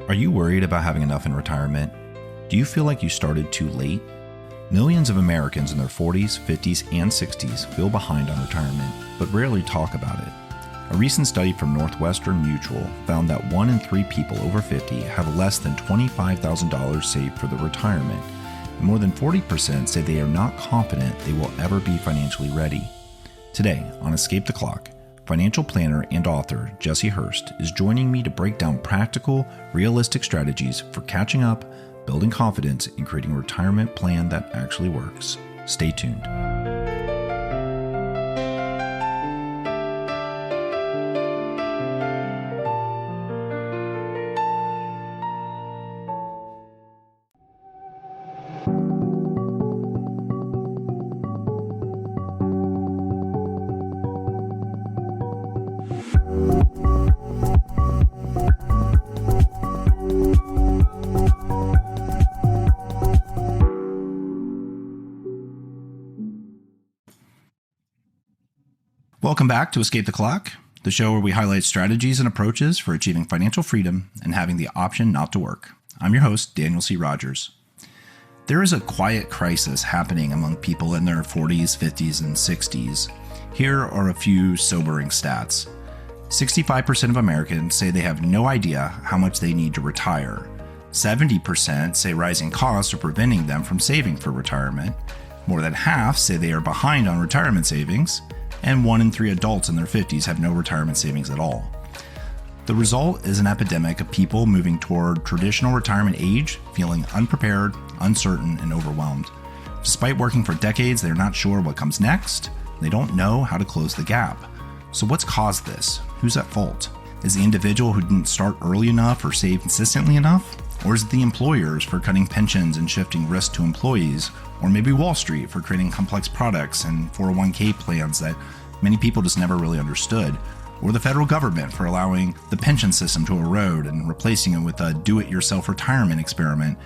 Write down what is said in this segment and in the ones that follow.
Are you worried about having enough in retirement? Do you feel like you started too late? Millions of Americans in their 40s, 50s, and 60s feel behind on retirement, but rarely talk about it. A recent study from Northwestern Mutual found that 1 in 3 people over 50 have less than $25,000 saved for their retirement, and more than 40% say they are not confident they will ever be financially ready. Today, on Escape the Clock, financial planner and author Jesse Hurst is joining me to break down practical, realistic strategies for catching up, building confidence, and creating a retirement plan that actually works. Stay tuned. Welcome back to Escape the Clock, the show where we highlight strategies and approaches for achieving financial freedom and having the option not to work. I'm your host, Daniel C. Rogers. There is a quiet crisis happening among people in their 40s, 50s, and 60s. Here are a few sobering stats. 65% of Americans say they have no idea how much they need to retire. 70% say rising costs are preventing them from saving for retirement. More than half say they are behind on retirement savings. And 1 in 3 adults in their 50s have no retirement savings at all. The result is an epidemic of people moving toward traditional retirement age, feeling unprepared, uncertain, and overwhelmed. Despite working for decades, they're not sure what comes next. They don't know how to close the gap. So what's caused this? Who's at fault? Is the individual who didn't start early enough or save consistently enough? Or is it the employers for cutting pensions and shifting risk to employees? Or maybe Wall Street for creating complex products and 401k plans that many people just never really understood? Or the federal government for allowing the pension system to erode and replacing it with a do-it-yourself retirement experiment?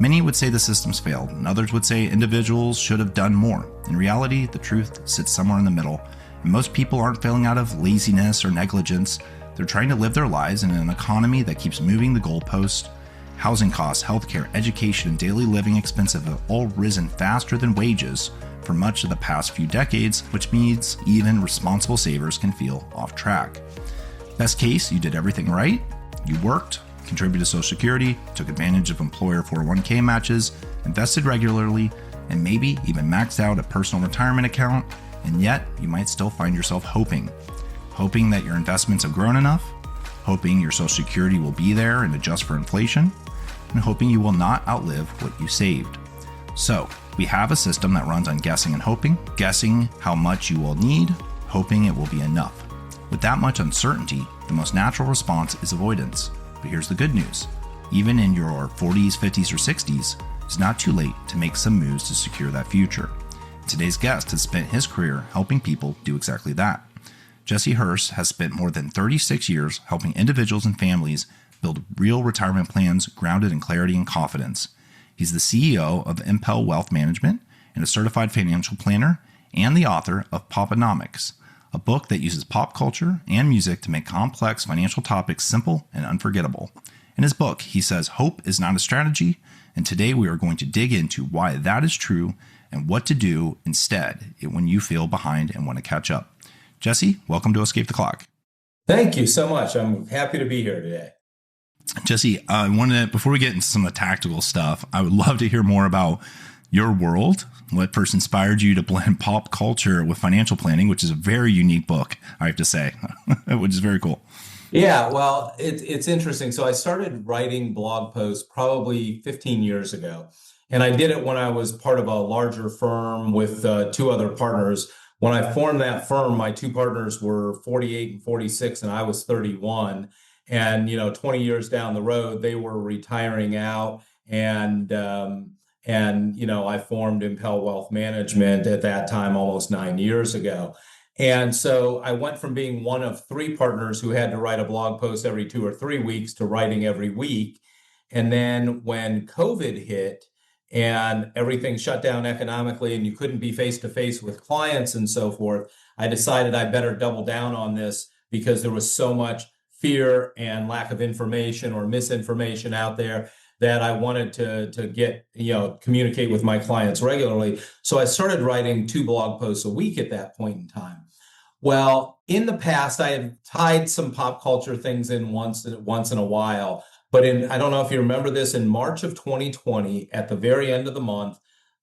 Many would say the system's failed, and others would say individuals should have done more. In reality, the truth sits somewhere in the middle, and most people aren't failing out of laziness or negligence. They're trying to live their lives in an economy that keeps moving the goalpost. Housing costs, healthcare, education, and daily living expenses have all risen faster than wages for much of the past few decades, which means even responsible savers can feel off track. Best case, you did everything right. You worked, contributed to Social Security, took advantage of employer 401k matches, invested regularly, and maybe even maxed out a personal retirement account, and yet you might still find yourself hoping that your investments have grown enough, hoping your Social Security will be there and adjust for inflation, and hoping you will not outlive what you saved. So, we have a system that runs on guessing and hoping, guessing how much you will need, hoping it will be enough. With that much uncertainty, the most natural response is avoidance. But here's the good news. Even in your 40s, 50s, or 60s, it's not too late to make some moves to secure that future. Today's guest has spent his career helping people do exactly that. Jesse Hurst has spent more than 36 years helping individuals and families build real retirement plans grounded in clarity and confidence. He's the CEO of Impel Wealth Management and a certified financial planner and the author of PopEnomics, a book that uses pop culture and music to make complex financial topics simple and unforgettable. In his book, he says hope is not a strategy, and today we are going to dig into why that is true and what to do instead when you feel behind and want to catch up. Jesse, welcome to Escape the Clock. Thank you so much. I'm happy to be here today. Jesse, before we get into some of the tactical stuff, I would love to hear more about your world, what first inspired you to blend pop culture with financial planning, which is a very unique book, I have to say, which is very cool. Yeah, well, it's interesting. So I started writing blog posts probably 15 years ago, and I did it when I was part of a larger firm with 2 other partners. When I formed that firm, my 2 partners were 48 and 46, and I was 31. And, 20 years down the road, they were retiring out. And I formed Impel Wealth Management at that time, almost 9 years ago. And so I went from being one of 3 partners who had to write a blog post every 2 or 3 weeks to writing every week. And then when COVID hit and everything shut down economically and you couldn't be face to face with clients and so forth, I decided I better double down on this because there was so much fear and lack of information or misinformation out there that I wanted to get, communicate with my clients regularly. So I started writing 2 blog posts a week at that point in time. Well, in the past, I had tied some pop culture things in once in a while. But I don't know if you remember this, in March of 2020, at the very end of the month,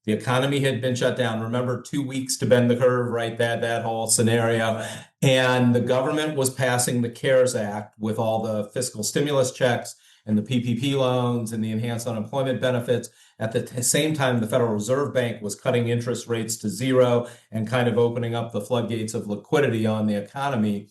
the economy had been shut down. Remember, 2 weeks to bend the curve, right? That whole scenario. And the government was passing the CARES Act with all the fiscal stimulus checks and the PPP loans and the enhanced unemployment benefits. At the same time, the Federal Reserve Bank was cutting interest rates to zero and kind of opening up the floodgates of liquidity on the economy.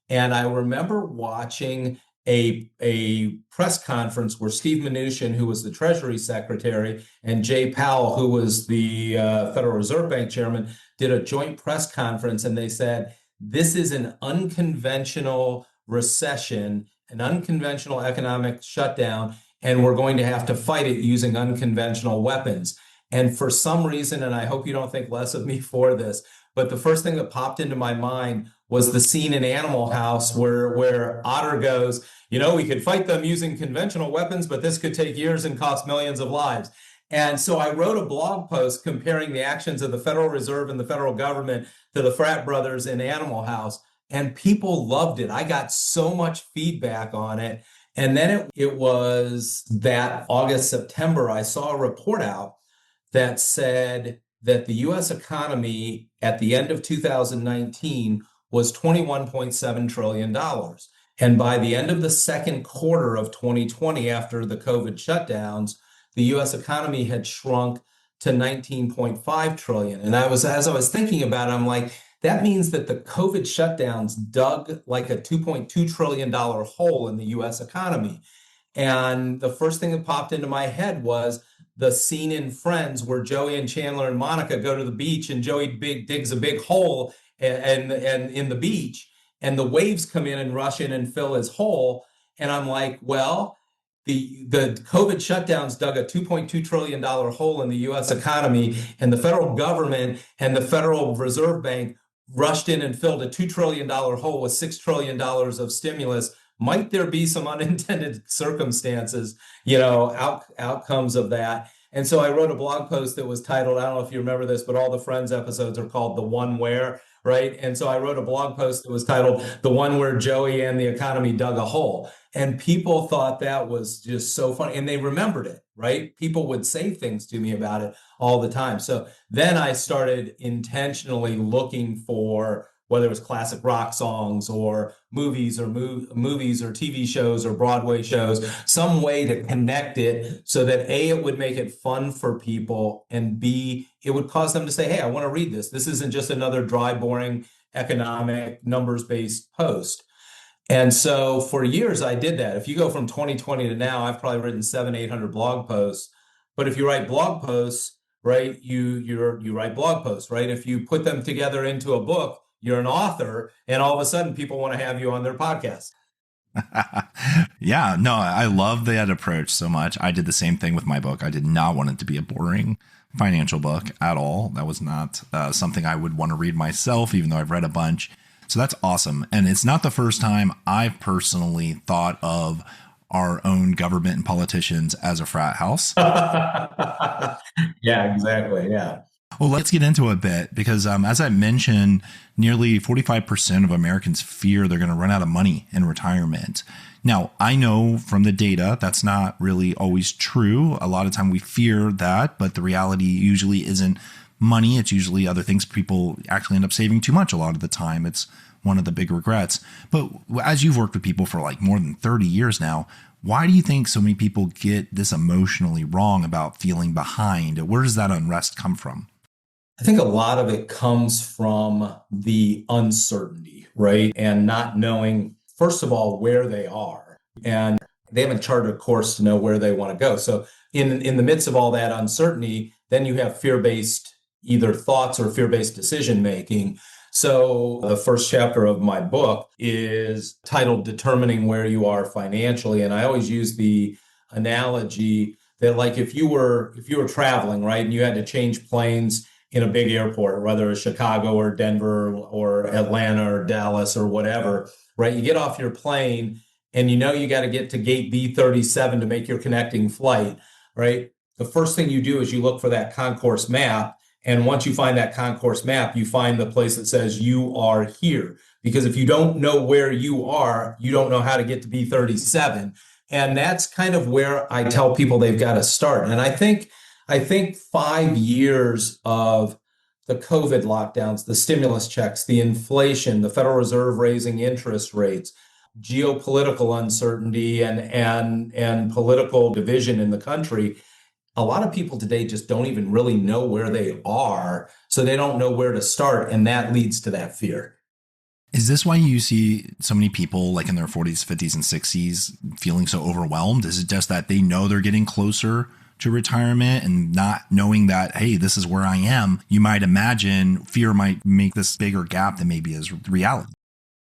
And I remember watching a press conference where Steve Mnuchin, who was the Treasury Secretary, and Jay Powell, who was the Federal Reserve Bank Chairman, did a joint press conference, and they said, this is an unconventional recession, an unconventional economic shutdown, and we're going to have to fight it using unconventional weapons. And for some reason, and I hope you don't think less of me for this, but the first thing that popped into my mind was the scene in Animal House where Otter goes, we could fight them using conventional weapons, but this could take years and cost millions of lives. And so I wrote a blog post comparing the actions of the Federal Reserve and the federal government to the frat brothers in Animal House, and people loved it. I got so much feedback on it. And then it was that August, September, I saw a report out that said that the U.S. economy at the end of 2019 was $21.7 trillion. And by the end of the second quarter of 2020, after the COVID shutdowns, the U.S. economy had shrunk to 19.5 trillion. And as I was thinking about it, I'm like, that means that the COVID shutdowns dug like a $2.2 trillion hole in the U.S. economy. And the first thing that popped into my head was the scene in Friends where Joey and Chandler and Monica go to the beach, and Joey digs a big hole and in the beach, and the waves come in and rush in and fill his hole. And I'm like, well, the COVID shutdowns dug a $2.2 trillion hole in the U.S. economy, and the federal government and the Federal Reserve Bank rushed in and filled a $2 trillion hole with $6 trillion of stimulus. Might there be some unintended circumstances, outcomes of that? And so I wrote a blog post that was titled, I don't know if you remember this, but all the Friends episodes are called The One Where, right? And so I wrote a blog post that was titled The One Where Joey and the Economy Dug a Hole. And people thought that was just so funny. And they remembered it, right? People would say things to me about it all the time. So then I started intentionally looking for whether it was classic rock songs or movies or TV shows or Broadway shows, some way to connect it so that A, it would make it fun for people, and B, it would cause them to say, hey, I want to read this. This isn't just another dry, boring economic numbers-based post. And so for years I did that. If you go from 2020 to now, I've probably written 700-800 blog posts. But if you write blog posts, right, you write blog posts, right? If you put them together into a book, you're an author, and all of a sudden people want to have you on their podcast. Yeah, no, I love that approach so much. I did the same thing with my book. I did not want it to be a boring financial book at all. That was not something I would want to read myself, even though I've read a bunch. So that's awesome. And it's not the first time I've personally thought of our own government and politicians as a frat house. Yeah, exactly. Yeah. Well, let's get into it a bit because as I mentioned, nearly 45% of Americans fear they're going to run out of money in retirement. Now, I know from the data that's not really always true. A lot of time we fear that, but the reality usually isn't money. It's usually other things. People actually end up saving too much a lot of the time. It's one of the big regrets. But as you've worked with people for like more than 30 years now, why do you think so many people get this emotionally wrong about feeling behind? Where does that unrest come from? I think a lot of it comes from the uncertainty, right? And not knowing, first of all, where they are. And they haven't charted a course to know where they want to go. So in the midst of all that uncertainty, then you have fear-based either thoughts or fear-based decision making. So the first chapter of my book is titled Determining Where You Are Financially. And I always use the analogy that like if you were traveling, right, and you had to change planes in a big airport, whether it's Chicago or Denver or Atlanta or Dallas or whatever, right? You get off your plane and you know you got to get to gate B37 to make your connecting flight, right? The first thing you do is you look for that concourse map. And once you find that concourse map, you find the place that says you are here. Because if you don't know where you are, you don't know how to get to B37. And that's kind of where I tell people they've got to start. And I think 5 years of the COVID lockdowns, the stimulus checks, the inflation, the Federal Reserve raising interest rates, geopolitical uncertainty and political division in the country, a lot of people today just don't even really know where they are. So they don't know where to start. And that leads to that fear. Is this why you see so many people like in their 40s, 50s, and 60s feeling so overwhelmed? Is it just that they know they're getting closer to retirement and not knowing that, hey, this is where I am? You might imagine fear might make this bigger gap than maybe is reality.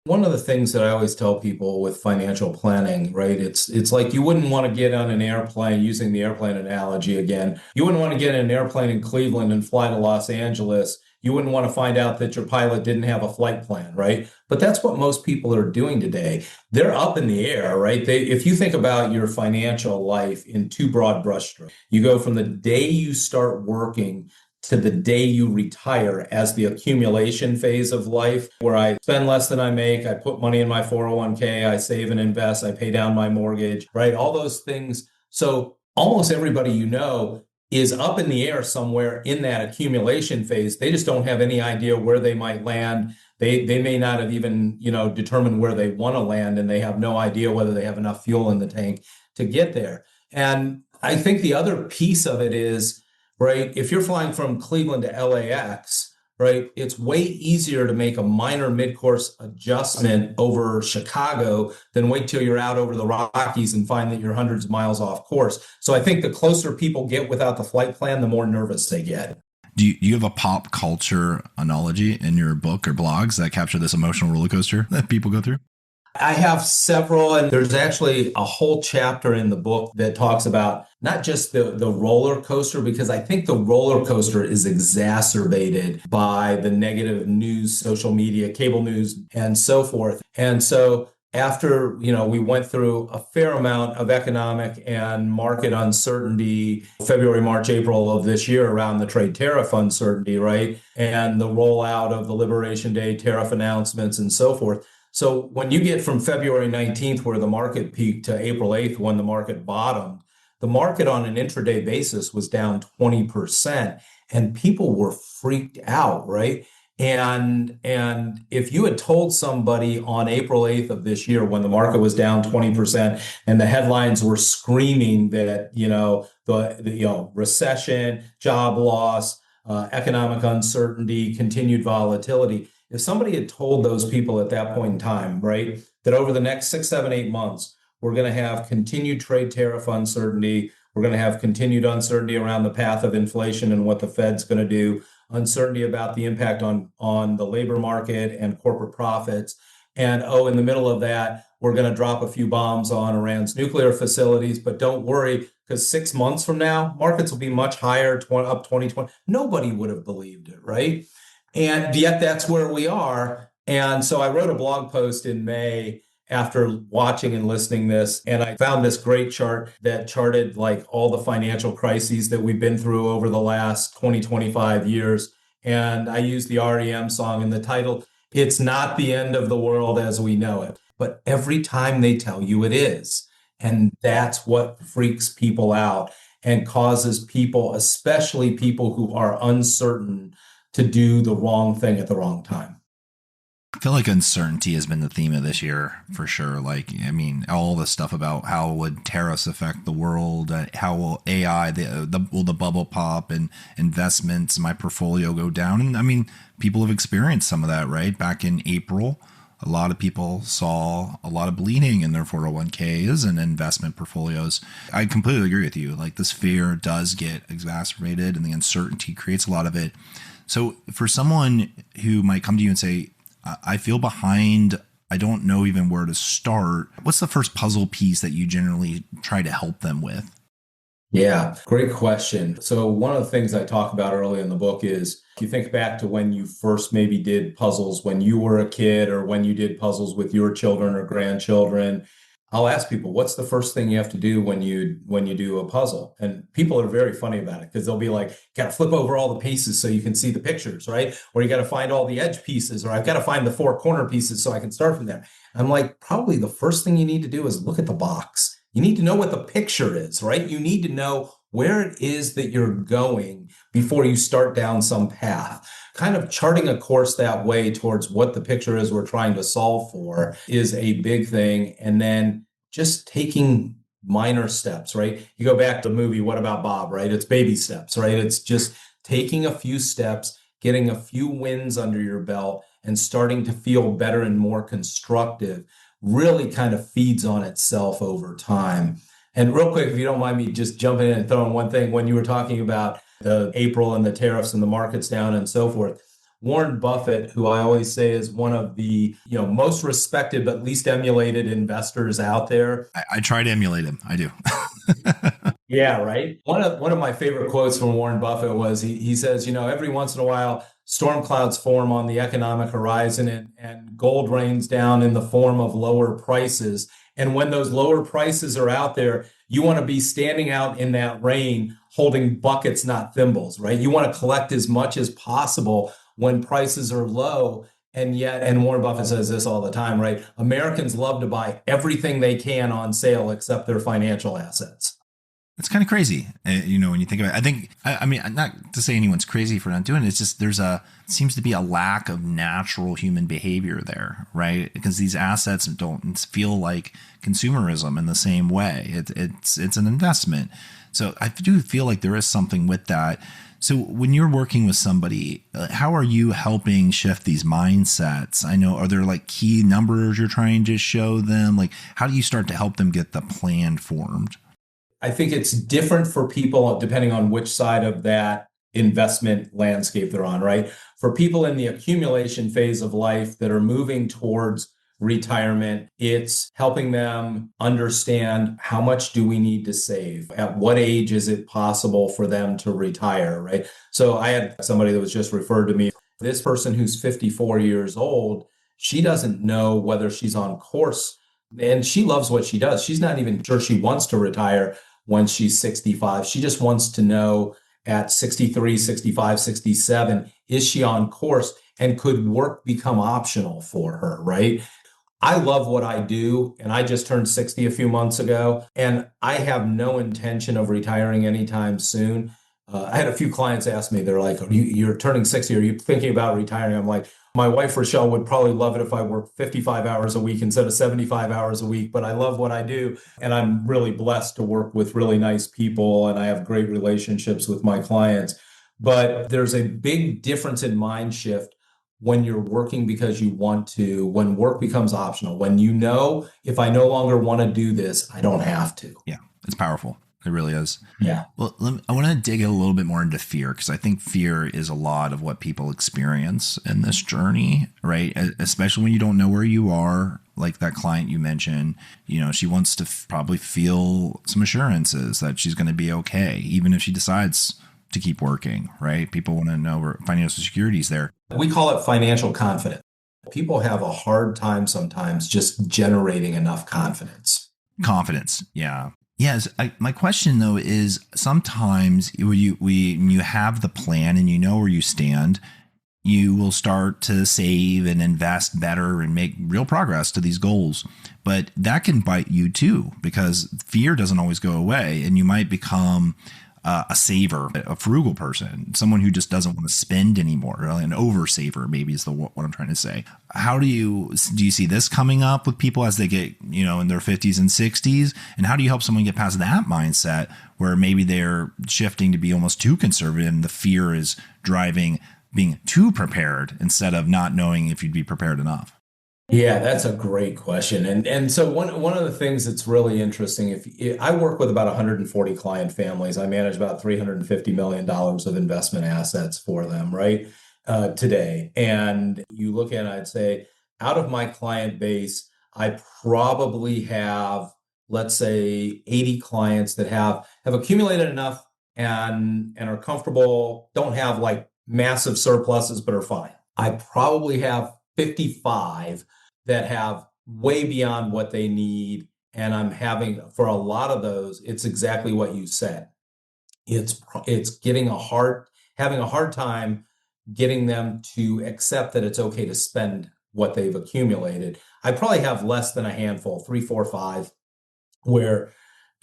One of the things that I always tell people with financial planning, right? It's like you wouldn't want to get on an airplane, using the airplane analogy again. You wouldn't want to get in an airplane in Cleveland and fly to Los Angeles. You wouldn't want to find out that your pilot didn't have a flight plan, right? But that's what most people are doing today. They're up in the air, right? If you think about your financial life in two broad brushstrokes, you go from the day you start working to the day you retire as the accumulation phase of life, where I spend less than I make, I put money in my 401k, I save and invest, I pay down my mortgage, right? All those things. So almost everybody you know is up in the air somewhere in that accumulation phase. They just don't have any idea where they might land. They may not have even, determined where they want to land, and they have no idea whether they have enough fuel in the tank to get there. And I think the other piece of it is, right, if you're flying from Cleveland to LAX, right, it's way easier to make a minor mid-course adjustment over Chicago than wait till you're out over the Rockies and find that you're hundreds of miles off course. So I think the closer people get without the flight plan, the more nervous they get. Do you have a pop culture analogy in your book or blogs that capture this emotional roller coaster that people go through? I have several, and there's actually a whole chapter in the book that talks about not just the roller coaster, because I think the roller coaster is exacerbated by the negative news, social media, cable news, and so forth. And so after, we went through a fair amount of economic and market uncertainty, February, March, April of this year around the trade tariff uncertainty, right? And the rollout of the Liberation Day tariff announcements and so forth. So when you get from February 19th, where the market peaked, to April 8th, when the market bottomed, the market on an intraday basis was down 20%, and people were freaked out, right? And if you had told somebody on April 8th of this year, when the market was down 20% and the headlines were screaming that, the recession, job loss, economic uncertainty, continued volatility, if somebody had told those people at that point in time, right, that over the next 6, 7, 8 months, we're going to have continued trade tariff uncertainty, we're going to have continued uncertainty around the path of inflation and what the Fed's going to do, uncertainty about the impact on the labor market and corporate profits. And in the middle of that, we're going to drop a few bombs on Iran's nuclear facilities. But don't worry, because 6 months from now, markets will be much higher, up 2020. Nobody would have believed it, right? And yet that's where we are. And so I wrote a blog post in May after watching and listening this, and I found this great chart that charted like all the financial crises that we've been through over the last 20, 25 years. And I used the REM song in the title. It's not the end of the world as we know it, but every time they tell you it is. And that's what freaks people out and causes people, especially people who are uncertain, to do the wrong thing at the wrong time. I feel like uncertainty has been the theme of this year for sure. Like, I mean, all the stuff about how would tariffs affect the world, how will AI, will the bubble pop and investments, my portfolio go down? And I mean, people have experienced some of that, right? Back in April, a lot of people saw a lot of bleeding in their 401ks and investment portfolios. I completely agree with you. Like, this fear does get exacerbated and the uncertainty creates a lot of it. So for someone who might come to you and say, I feel behind, I don't know even where to start, what's the first puzzle piece that you generally try to help them with? Yeah, great question. So one of the things I talk about early in the book is, if you think back to when you first maybe did puzzles when you were a kid, or when you did puzzles with your children or grandchildren, I'll ask people, what's the first thing you have to do when you do a puzzle? And people are very funny about it because they'll be like, got to flip over all the pieces so you can see the pictures, right? Or you got to find all the edge pieces, or I've got to find the four corner pieces so I can start from there. I'm like, probably the first thing you need to do is look at the box. You need to know what the picture is, right? You need to know where it is that you're going before you start down some path. Kind of charting a course that way towards what the picture is we're trying to solve for is a big thing. And then just taking minor steps, right? You go back to the movie, What About Bob, right? It's baby steps, right? It's just taking a few steps, getting a few wins under your belt, and starting to feel better and more constructive really kind of feeds on itself over time. And real quick, if you don't mind me just jumping in and throwing one thing, when you were talking about the April and the tariffs and the markets down and so forth, Warren Buffett, who I always say is one of the most respected but least emulated investors out there. I try to emulate him. I do. Yeah, right. One of my favorite quotes from Warren Buffett was he says, every once in a while, storm clouds form on the economic horizon and gold rains down in the form of lower prices. And when those lower prices are out there, you want to be standing out in that rain holding buckets, not thimbles, right? You want to collect as much as possible when prices are low. And Warren Buffett says this all the time, right? Americans love to buy everything they can on sale except their financial assets. It's kind of crazy, when you think about it. I mean, not to say anyone's crazy for not doing it. It's just seems to be a lack of natural human behavior there, right? Because these assets don't feel like consumerism in the same way. It's an investment. So I do feel like there is something with that. So when you're working with somebody, how are you helping shift these mindsets? I know, are there like key numbers you're trying to show them? Like, how do you start to help them get the plan formed? I think it's different for people depending on which side of that investment landscape they're on, right? For people in the accumulation phase of life that are moving towards retirement, it's helping them understand how much do we need to save? At what age is it possible for them to retire, right? So I had somebody that was just referred to me. This person who's 54 years old, she doesn't know whether she's on course and she loves what she does. She's not even sure she wants to retire when she's 65. She just wants to know at 63, 65, 67, is she on course and could work become optional for her, right? I love what I do, and I just turned 60 a few months ago, and I have no intention of retiring anytime soon. I had a few clients ask me, they're like, you're turning 60, are you thinking about retiring? I'm like, my wife, Rochelle, would probably love it if I worked 55 hours a week instead of 75 hours a week, but I love what I do. And I'm really blessed to work with really nice people, and I have great relationships with my clients. But there's a big difference in mind shift when you're working because you want to, when work becomes optional, when if I no longer want to do this, I don't have to. Yeah, it's powerful. It really is. Yeah. Well, I want to dig a little bit more into fear, because I think fear is a lot of what people experience in this journey, right? Especially when you don't know where you are. Like that client you mentioned, she wants to probably feel some assurances that she's going to be okay, even if she decides to keep working, right? People want to know where financial security is there. We call it financial confidence. People have a hard time sometimes just generating enough confidence. Confidence. Yeah. Yes. My question though is sometimes when you have the plan and you know where you stand, you will start to save and invest better and make real progress to these goals. But that can bite you too, because fear doesn't always go away, and you might become a saver, a frugal person, someone who just doesn't want to spend anymore, really, an oversaver maybe is what I'm trying to say. How do you see this coming up with people as they get, in their 50s and 60s? And how do you help someone get past that mindset where maybe they're shifting to be almost too conservative and the fear is driving being too prepared instead of not knowing if you'd be prepared enough? Yeah, that's a great question. And so one of the things that's really interesting, if I work with about 140 client families, I manage about $350 million of investment assets for them, right? Today. And you look at it, I'd say out of my client base, I probably have, let's say 80 clients that have accumulated enough and are comfortable, don't have like massive surpluses, but are fine. I probably have 55 that have way beyond what they need And I'm having, for a lot of those, it's exactly what you said. It's having a hard time getting them to accept that it's okay to spend what they've accumulated. I probably have less than a handful, three, four, five, where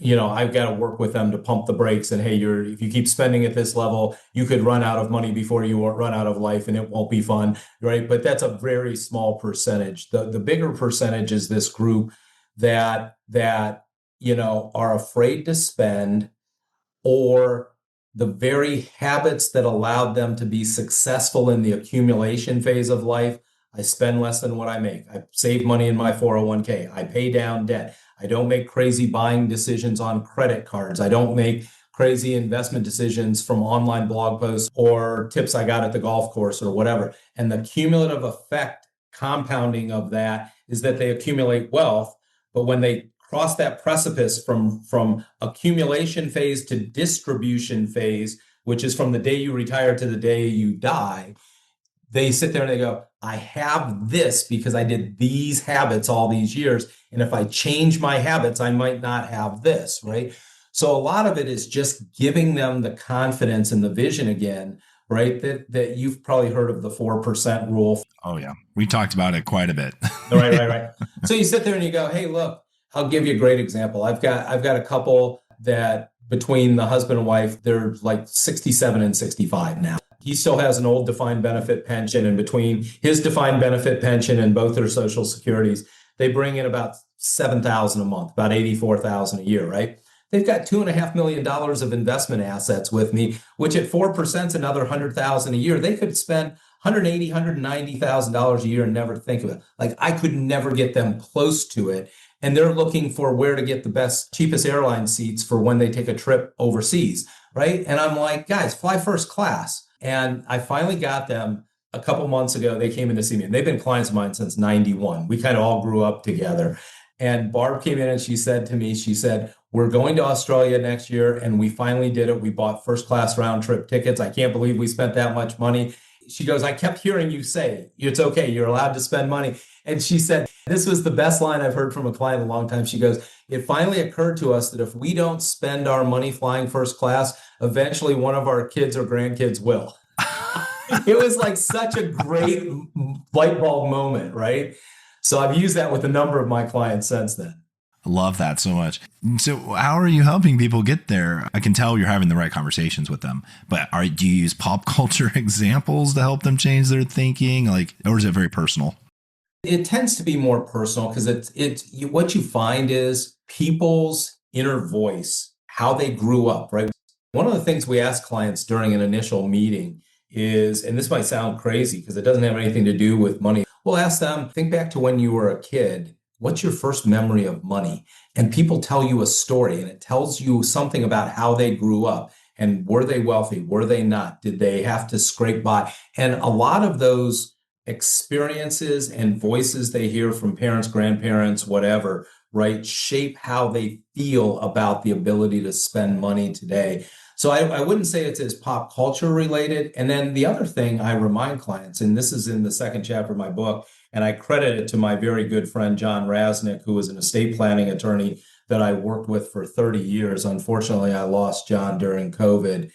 I've got to work with them to pump the brakes and, hey, if you keep spending at this level, you could run out of money before you run out of life and it won't be fun, right? But that's a very small percentage. The bigger percentage is this group that are afraid to spend, or the very habits that allowed them to be successful in the accumulation phase of life. I spend less than what I make. I save money in my 401k. I pay down debt. I don't make crazy buying decisions on credit cards. I don't make crazy investment decisions from online blog posts or tips I got at the golf course or whatever. And the cumulative effect, compounding of that, is that they accumulate wealth. But when they cross that precipice from accumulation phase to distribution phase, which is from the day you retire to the day you die, they sit there and they go, I have this because I did these habits all these years. And if I change my habits, I might not have this, right? So a lot of it is just giving them the confidence and the vision again, right? That you've probably heard of the 4% rule. Oh, yeah. We talked about it quite a bit. Right. So you sit there and you go, hey, look, I'll give you a great example. I've got a couple that, between the husband and wife, they're like 67 and 65 now. He still has an old defined benefit pension, and between his defined benefit pension and both their social securities, they bring in about $7,000 a month, about $84,000 a year, right? They've got $2.5 million of investment assets with me, which at 4% is another $100,000 a year. They could spend $180,000, $190,000 a year and never think of it. Like, I could never get them close to it. And they're looking for where to get the best, cheapest airline seats for when they take a trip overseas, right? And I'm like, guys, fly first class. And I finally got them a couple months ago. They came in to see me, and they've been clients of mine since 91. We kind of all grew up together. And Barb came in and she said to me, we're going to Australia next year. And we finally did it. We bought first class round trip tickets. I can't believe we spent that much money. She goes, I kept hearing you say, it's okay, you're allowed to spend money. And she said, this was the best line I've heard from a client in a long time. She goes, it finally occurred to us that if we don't spend our money flying first class, eventually one of our kids or grandkids will. It was like such a great light bulb moment, right? So I've used that with a number of my clients since then. I love that so much. So how are you helping people get there? I can tell you're having the right conversations with them, but do you use pop culture examples to help them change their thinking? Or is it very personal? It tends to be more personal, because what you find is people's inner voice, how they grew up, right? One of the things we ask clients during an initial meeting is, and this might sound crazy because it doesn't have anything to do with money. We'll ask them, think back to when you were a kid. What's your first memory of money? And people tell you a story, and it tells you something about how they grew up. And were they wealthy? Were they not? Did they have to scrape by? And a lot of those experiences and voices they hear from parents, grandparents, whatever, right, shape how they feel about the ability to spend money today. So I wouldn't say it's as pop culture related. And then the other thing I remind clients, and this is in the second chapter of my book, and I credit it to my very good friend, John Rasnick, who was an estate planning attorney that I worked with for 30 years. Unfortunately, I lost John during COVID,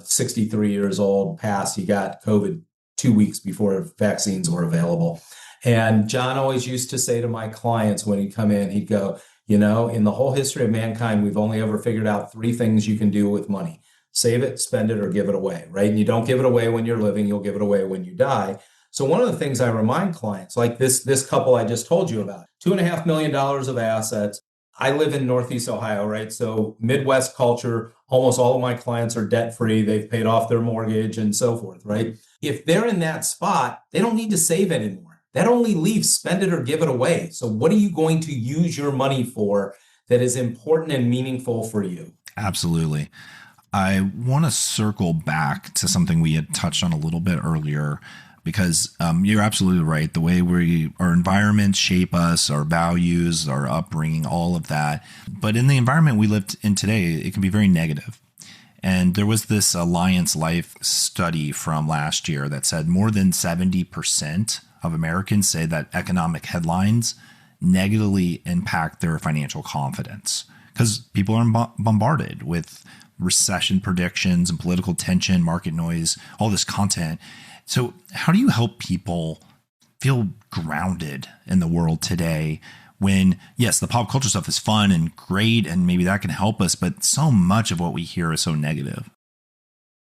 63 years old, passed. He got COVID 2 weeks before vaccines were available. And John always used to say to my clients when he'd come in, he'd go, in the whole history of mankind, we've only ever figured out 3 things you can do with money: save it, spend it, or give it away, right? And you don't give it away when you're living, you'll give it away when you die. So one of the things I remind clients, like this couple I just told you about, $2.5 million of assets. I live in Northeast Ohio, right? So Midwest culture, almost all of my clients are debt-free. They've paid off their mortgage and so forth, right? If they're in that spot, they don't need to save anymore. That only leaves spend it or give it away. So what are you going to use your money for that is important and meaningful for you? Absolutely. I want to circle back to something we had touched on a little bit earlier, because you're absolutely right. The way our environments shape us, our values, our upbringing, all of that. But in the environment we live in today, it can be very negative. And there was this Alliance Life study from last year that said more than 70% of Americans say that economic headlines negatively impact their financial confidence because people are bombarded with recession predictions and political tension, market noise, all this content. So how do you help people feel grounded in the world today when, yes, the pop culture stuff is fun and great, and maybe that can help us, but so much of what we hear is so negative?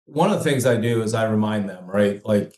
One of the things I do is I remind them, right? Like,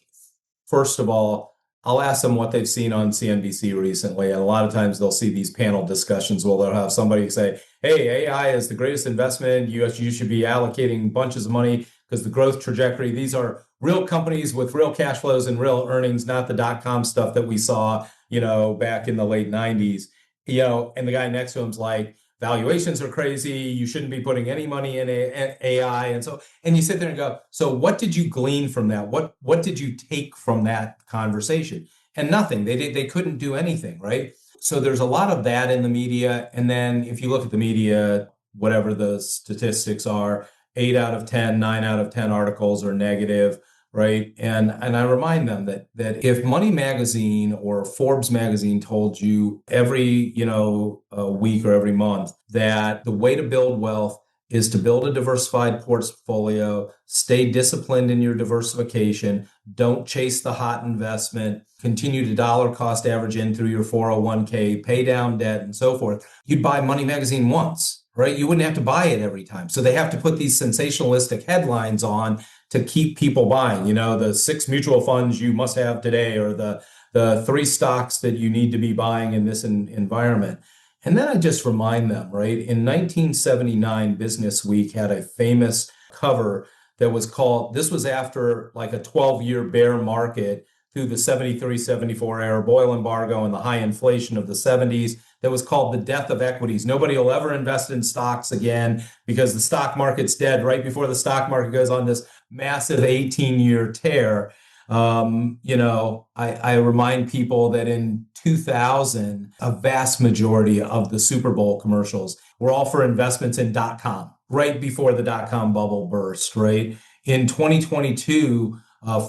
first of all, I'll ask them what they've seen on CNBC recently. And a lot of times they'll see these panel discussions where they'll have somebody say, hey, AI is the greatest investment. You should be allocating bunches of money because the growth trajectory, these are real companies with real cash flows and real earnings, not the dot-com stuff that we saw, back in the late 90s. And the guy next to him's like, valuations are crazy. You shouldn't be putting any money in AI. And you sit there and go, so what did you glean from that? What did you take from that conversation? And nothing. They couldn't do anything, right? So there's a lot of that in the media. And then if you look at the media, whatever the statistics are, 8 out of 10, 9 out of 10 articles are negative, right? And I remind them that if Money Magazine or Forbes Magazine told you every, a week or every month that the way to build wealth is to build a diversified portfolio, stay disciplined in your diversification, don't chase the hot investment, continue to dollar cost average in through your 401k, pay down debt and so forth, you'd buy Money Magazine once, right? You wouldn't have to buy it every time. So they have to put these sensationalistic headlines on to keep people buying, the 6 mutual funds you must have today, or the 3 stocks that you need to be buying in this environment. And then I just remind them, right? In 1979, Business Week had a famous cover that was called, this was after like a 12-year bear market through the 73-74 Arab oil embargo and the high inflation of the 70s, that was called The Death of Equities. Nobody will ever invest in stocks again because the stock market's dead right before the stock market goes on this massive 18-year tear. I remind people that in 2000, a vast majority of the Super Bowl commercials were all for investments in .com, right before the .com bubble burst, right? In 2022,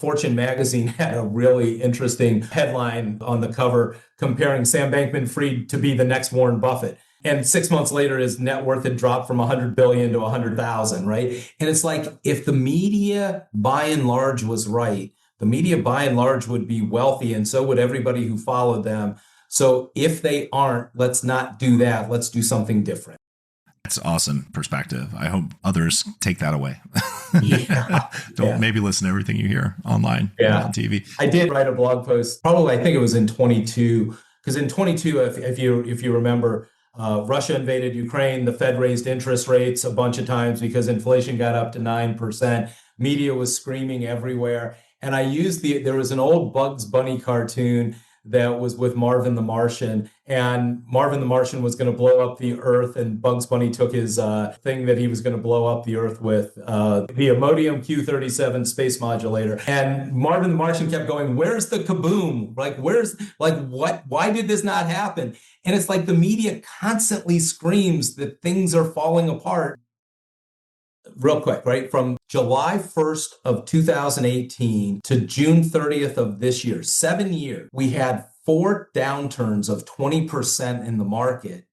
Fortune magazine had a really interesting headline on the cover comparing Sam Bankman-Fried to be the next Warren Buffett. And 6 months later, his net worth had dropped from 100 billion to 100,000, right? And it's like, if the media by and large was right, the media by and large would be wealthy, and so would everybody who followed them. So if they aren't, let's not do that. Let's do something different. That's awesome perspective. I hope others take that away. Yeah. Don't maybe listen to everything you hear online or on TV. I did write a blog post, probably I think it was in 22, because in 22, if you remember, Russia invaded Ukraine, the Fed raised interest rates a bunch of times because inflation got up to 9%. Media was screaming everywhere. And I used there was an old Bugs Bunny cartoon that was with Marvin the Martian, and Marvin the Martian was going to blow up the Earth, and Bugs Bunny took his thing that he was going to blow up the Earth with, the Imodium Q-37 space modulator. And Marvin the Martian kept going, where's the kaboom? Why did this not happen? And it's like the media constantly screams that things are falling apart. Real quick, right? From July 1st of 2018 to June 30th of this year, 7 years, we had 4 downturns of 20% in the market.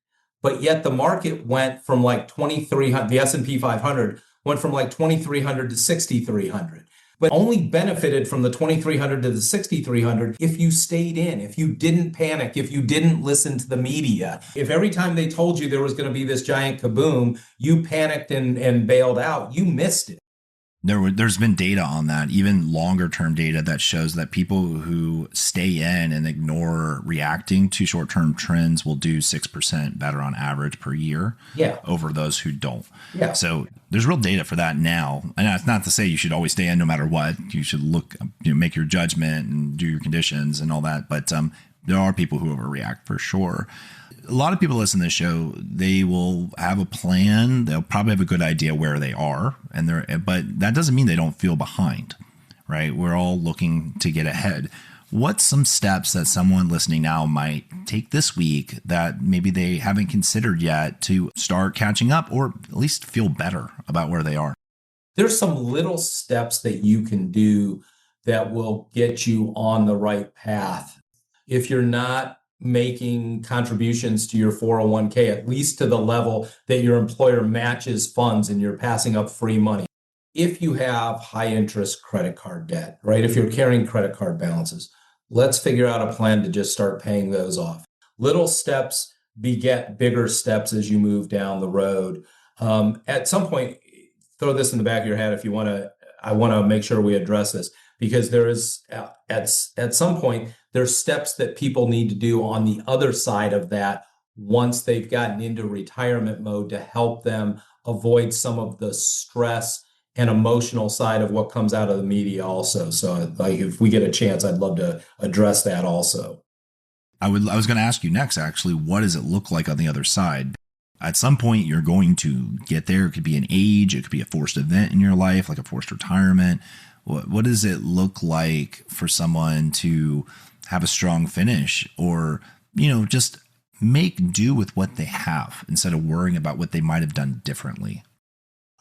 But yet the market went from like 2,300, the S&P 500 went from like 2,300 to 6,300. But only benefited from the 2,300 to the 6,300 if you stayed in, if you didn't panic, if you didn't listen to the media. If every time they told you there was going to be this giant kaboom, you panicked and bailed out, you missed it. There's been data on that, even longer term data that shows that people who stay in and ignore reacting to short term trends will do 6% better on average per year over those who don't. Yeah. So there's real data for that now. And that's not to say you should always stay in no matter what. You should look, make your judgment and do your conditions and all that. But there are people who overreact for sure. A lot of people listen to this show, they will have a plan. They'll probably have a good idea where they are, but that doesn't mean they don't feel behind, right? We're all looking to get ahead. What's some steps that someone listening now might take this week that maybe they haven't considered yet to start catching up or at least feel better about where they are? There's some little steps that you can do that will get you on the right path. If you're not making contributions to your 401k, at least to the level that your employer matches funds and you're passing up free money. If you have high interest credit card debt, right? If you're carrying credit card balances, let's figure out a plan to just start paying those off. Little steps beget bigger steps as you move down the road. At some point, throw this in the back of your head if you want to. I want to make sure we address this because there is at some point there's steps that people need to do on the other side of that once they've gotten into retirement mode to help them avoid some of the stress and emotional side of what comes out of the media also. So like if we get a chance, I'd love to address that also. I was going to ask you next, actually, what does it look like on the other side? At some point, you're going to get there. It could be an age. It could be a forced event in your life, like a forced retirement. What does it look like for someone to have a strong finish or, just make do with what they have instead of worrying about what they might have done differently?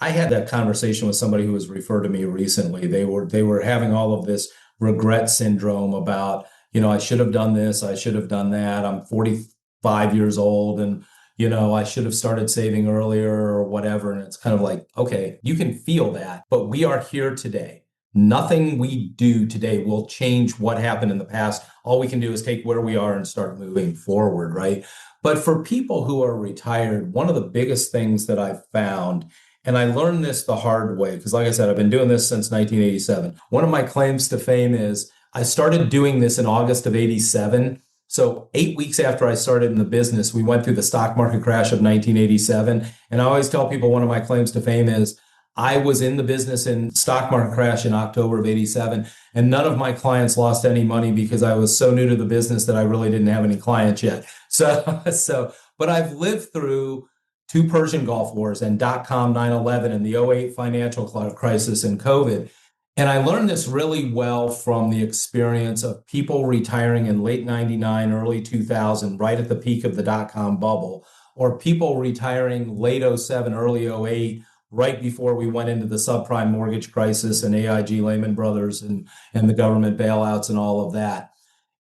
I had that conversation with somebody who was referred to me recently. They were having all of this regret syndrome about, I should have done this. I should have done that. I'm 45 years old and I should have started saving earlier or whatever. And it's kind of like, okay, you can feel that, but we are here today. Nothing we do today will change what happened in the past. All we can do is take where we are and start moving forward, right? But for people who are retired, one of the biggest things that I've found, and I learned this the hard way, because like I said, I've been doing this since 1987. One of my claims to fame is I started doing this in August of 87. So 8 weeks after I started in the business, we went through the stock market crash of 1987. And I always tell people one of my claims to fame is I was in the business in stock market crash in October of 87. And none of my clients lost any money because I was so new to the business that I really didn't have any clients yet. But I've lived through two Persian Gulf Wars and .com 9/11 and the '08 financial crisis and COVID. And I learned this really well from the experience of people retiring in late 99, early 2000, right at the peak of the .com bubble, or people retiring late '07, early '08, right before we went into the subprime mortgage crisis and AIG, Lehman Brothers, and the government bailouts and all of that,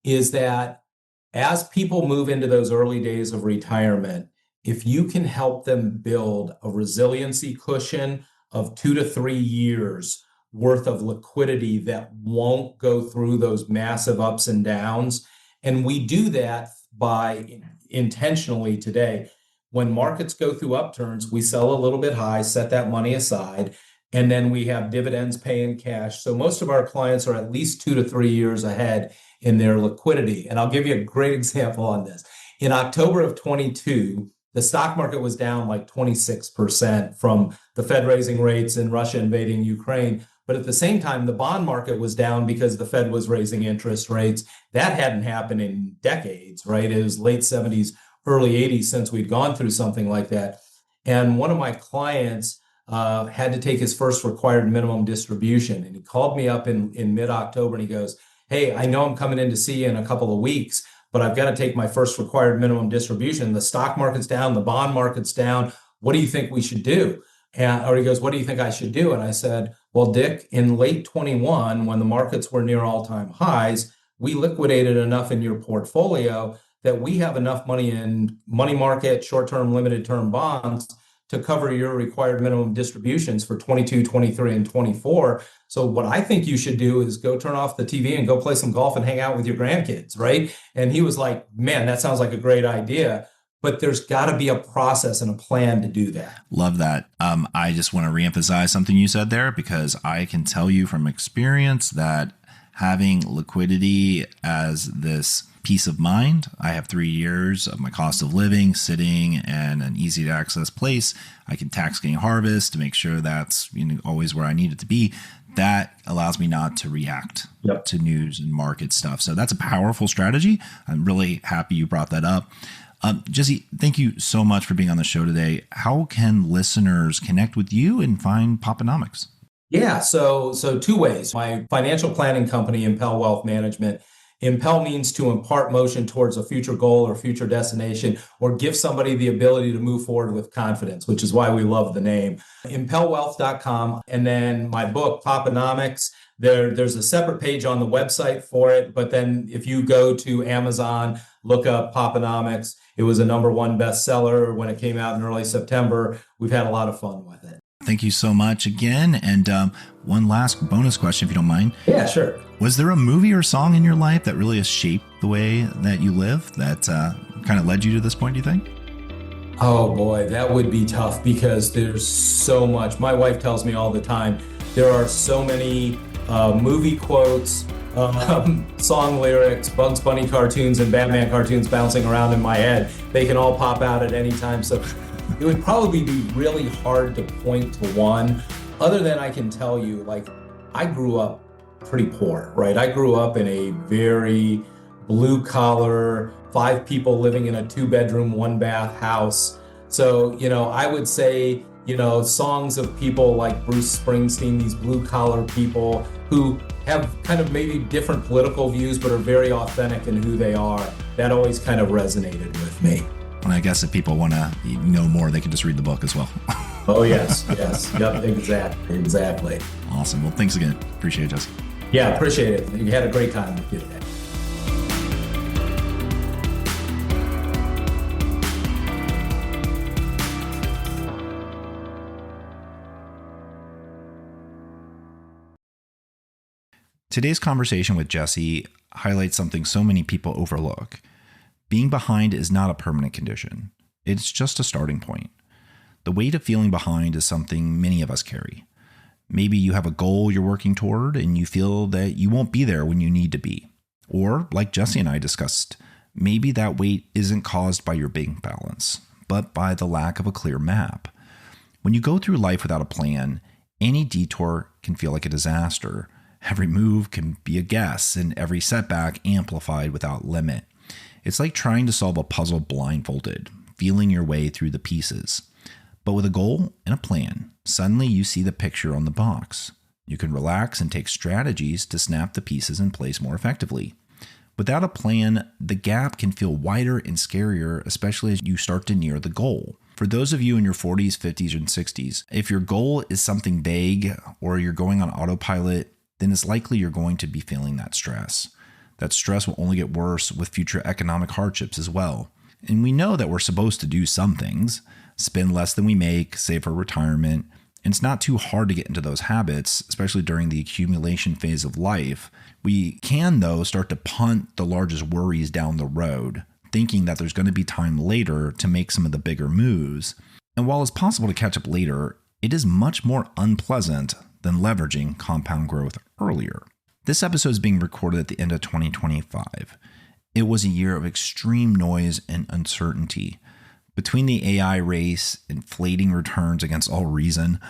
is that as people move into those early days of retirement, if you can help them build a resiliency cushion of 2 to 3 years worth of liquidity that won't go through those massive ups and downs. And we do that by intentionally today. When markets go through upturns, we sell a little bit high, set that money aside, and then we have dividends paying cash. So most of our clients are at least 2 to 3 years ahead in their liquidity. And I'll give you a great example on this. In October of 22, the stock market was down like 26% from the Fed raising rates and Russia invading Ukraine. But at the same time, the bond market was down because the Fed was raising interest rates. That hadn't happened in decades, right? It was late 70s, early 80s since we'd gone through something like that. And one of my clients had to take his first required minimum distribution. And he called me up in mid-October and he goes, hey, I know I'm coming in to see you in a couple of weeks, but I've got to take my first required minimum distribution. The stock market's down, the bond market's down. What do you think we should do? Or he goes, what do you think I should do? And I said, well, Dick, in late 21, when the markets were near all-time highs, we liquidated enough in your portfolio that we have enough money in money market, short-term, limited-term bonds to cover your required minimum distributions for 22, 23, and 24. So what I think you should do is go turn off the TV and go play some golf and hang out with your grandkids, right? And he was like, man, that sounds like a great idea. But there's got to be a process and a plan to do that. Love that. I just want to reemphasize something you said there because I can tell you from experience that having liquidity as this peace of mind, I have 3 years of my cost of living sitting in an easy to access place. I can tax gain harvest to make sure that's always where I need it to be. That allows me not to react to news and market stuff. So that's a powerful strategy. I'm really happy you brought that up. Jesse, thank you so much for being on the show today. How can listeners connect with you and find PopEnomics? Yeah, so two ways. My financial planning company, Impel Wealth Management. Impel means to impart motion towards a future goal or future destination, or give somebody the ability to move forward with confidence, which is why we love the name. ImpelWealth.com. And then my book, PopEnomics, There's a separate page on the website for it, but then if you go to Amazon, look up PopEnomics, it was a #1 bestseller when it came out in early September. We've had a lot of fun with it. Thank you so much again. And one last bonus question, if you don't mind. Yeah, sure. Was there a movie or song in your life that really has shaped the way that you live, that kind of led you to this point, do you think? Oh boy, that would be tough because there's so much. My wife tells me all the time, there are so many movie quotes, song lyrics, Bugs Bunny cartoons, and Batman cartoons bouncing around in my head. They can all pop out at any time. So it would probably be really hard to point to one. Other than I can tell you, like, I grew up pretty poor, right? I grew up in a very blue collar, 5 people living in a 2-bedroom, 1-bath house. So, I would say, songs of people like Bruce Springsteen, these blue collar people who have kind of maybe different political views, but are very authentic in who they are. That always kind of resonated with me. And I guess if people want to know more, they can just read the book as well. Oh, yes. Yep, exactly. Awesome. Well, thanks again. Appreciate it, Jesse. Yeah, appreciate it. You had a great time with you today. Today's conversation with Jesse highlights something so many people overlook. Being behind is not a permanent condition. It's just a starting point. The weight of feeling behind is something many of us carry. Maybe you have a goal you're working toward and you feel that you won't be there when you need to be. Or, like Jesse and I discussed, maybe that weight isn't caused by your bank balance, but by the lack of a clear map. When you go through life without a plan, any detour can feel like a disaster. Every move can be a guess, and every setback amplified without limit. It's like trying to solve a puzzle blindfolded, feeling your way through the pieces. But with a goal and a plan, suddenly you see the picture on the box. You can relax and take strategies to snap the pieces in place more effectively. Without a plan, the gap can feel wider and scarier, especially as you start to near the goal. For those of you in your 40s, 50s, and 60s, if your goal is something vague or you're going on autopilot, then it's likely you're going to be feeling that stress. That stress will only get worse with future economic hardships as well. And we know that we're supposed to do some things, spend less than we make, save for retirement. And it's not too hard to get into those habits, especially during the accumulation phase of life. We can, though, start to punt the largest worries down the road, thinking that there's going to be time later to make some of the bigger moves. And while it's possible to catch up later, it is much more unpleasant than leveraging compound growth earlier. This episode is being recorded at the end of 2025. It was a year of extreme noise and uncertainty. Between the AI race, inflating returns against all reason,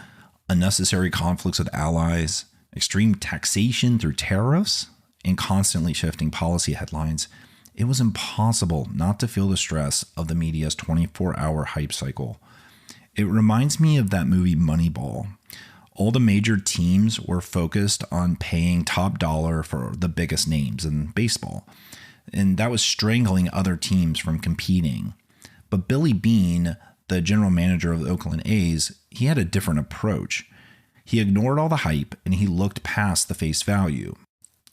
unnecessary conflicts with allies, extreme taxation through tariffs, and constantly shifting policy headlines, it was impossible not to feel the stress of the media's 24-hour hype cycle. It reminds me of that movie Moneyball. All the major teams were focused on paying top dollar for the biggest names in baseball, and that was strangling other teams from competing. But Billy Beane, the general manager of the Oakland A's, he had a different approach. He ignored all the hype and he looked past the face value.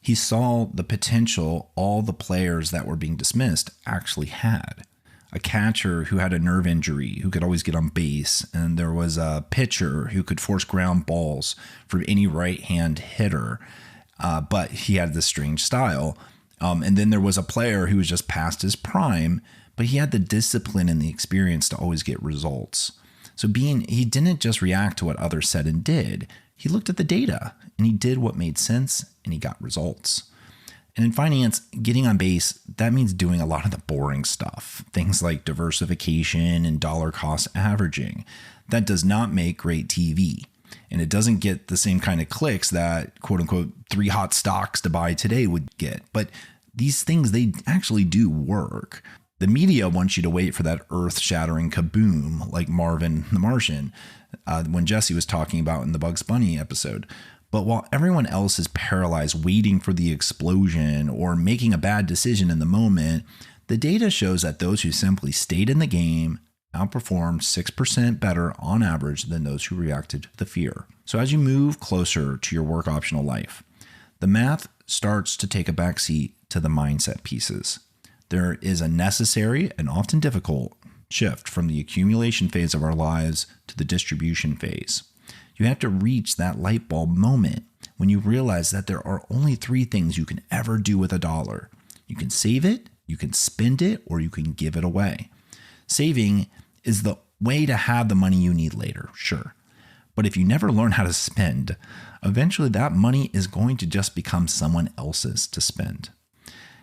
He saw the potential all the players that were being dismissed actually had. A catcher who had a nerve injury, who could always get on base, and there was a pitcher who could force ground balls from any right-hand hitter, but he had this strange style. And then there was a player who was just past his prime, but he had the discipline and the experience to always get results. So he didn't just react to what others said and did. He looked at the data, and he did what made sense, and he got results. And in finance, getting on base, that means doing a lot of the boring stuff. Things like diversification and dollar cost averaging. That does not make great TV. And it doesn't get the same kind of clicks that, quote unquote, 3 hot stocks to buy today would get. But these things, they actually do work. The media wants you to wait for that earth-shattering kaboom, like Marvin the Martian, when Jesse was talking about in the Bugs Bunny episode. But while everyone else is paralyzed waiting for the explosion or making a bad decision in the moment, the data shows that those who simply stayed in the game outperformed 6% better on average than those who reacted to the fear. So as you move closer to your work optional life, the math starts to take a backseat to the mindset pieces. There is a necessary and often difficult shift from the accumulation phase of our lives to the distribution phase. You have to reach that light bulb moment when you realize that there are only 3 things you can ever do with $1. You can save it, you can spend it, or you can give it away. Saving is the way to have the money you need later, sure. But if you never learn how to spend, eventually that money is going to just become someone else's to spend.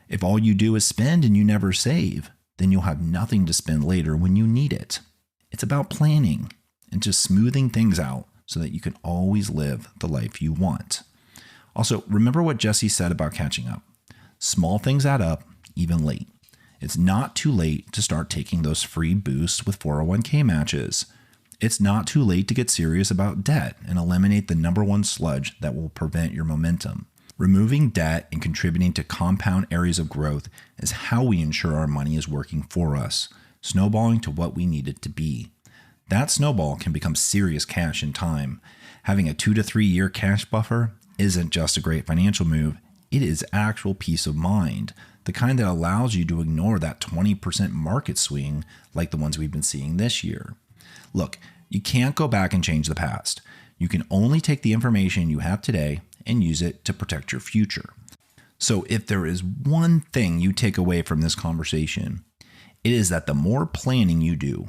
If all you do is spend and you never save, then you'll have nothing to spend later when you need it. It's about planning and just smoothing things out so that you can always live the life you want. Also, remember what Jesse said about catching up. Small things add up, even late. It's not too late to start taking those free boosts with 401k matches. It's not too late to get serious about debt and eliminate the number one sludge that will prevent your momentum. Removing debt and contributing to compound areas of growth is how we ensure our money is working for us, snowballing to what we need it to be. That snowball can become serious cash in time. Having a 2 to 3 year cash buffer isn't just a great financial move, it is actual peace of mind, the kind that allows you to ignore that 20% market swing like the ones we've been seeing this year. Look, you can't go back and change the past. You can only take the information you have today and use it to protect your future. So if there is one thing you take away from this conversation, it is that the more planning you do,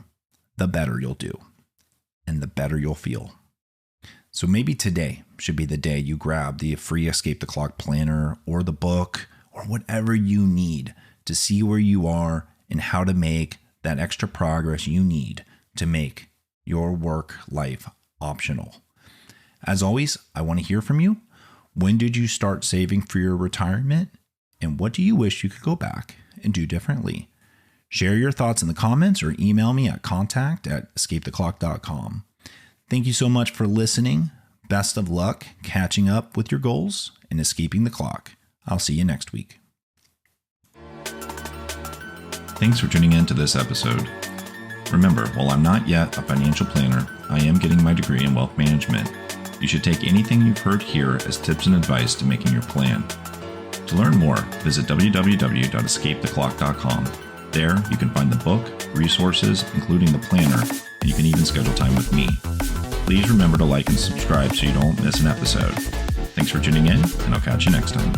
the better you'll do, and the better you'll feel. So maybe today should be the day you grab the free Escape the Clock planner or the book or whatever you need to see where you are and how to make that extra progress you need to make your work life optional. As always, I want to hear from you. When did you start saving for your retirement? And what do you wish you could go back and do differently? Share your thoughts in the comments or email me at contact@escapetheclock.com. Thank you so much for listening. Best of luck catching up with your goals and escaping the clock. I'll see you next week. Thanks for tuning in to this episode. Remember, while I'm not yet a financial planner, I am getting my degree in wealth management. You should take anything you've heard here as tips and advice to making your plan. To learn more, visit www.escapetheclock.com. There, you can find the book, resources, including the planner, and you can even schedule time with me. Please remember to like and subscribe so you don't miss an episode. Thanks for tuning in, and I'll catch you next time.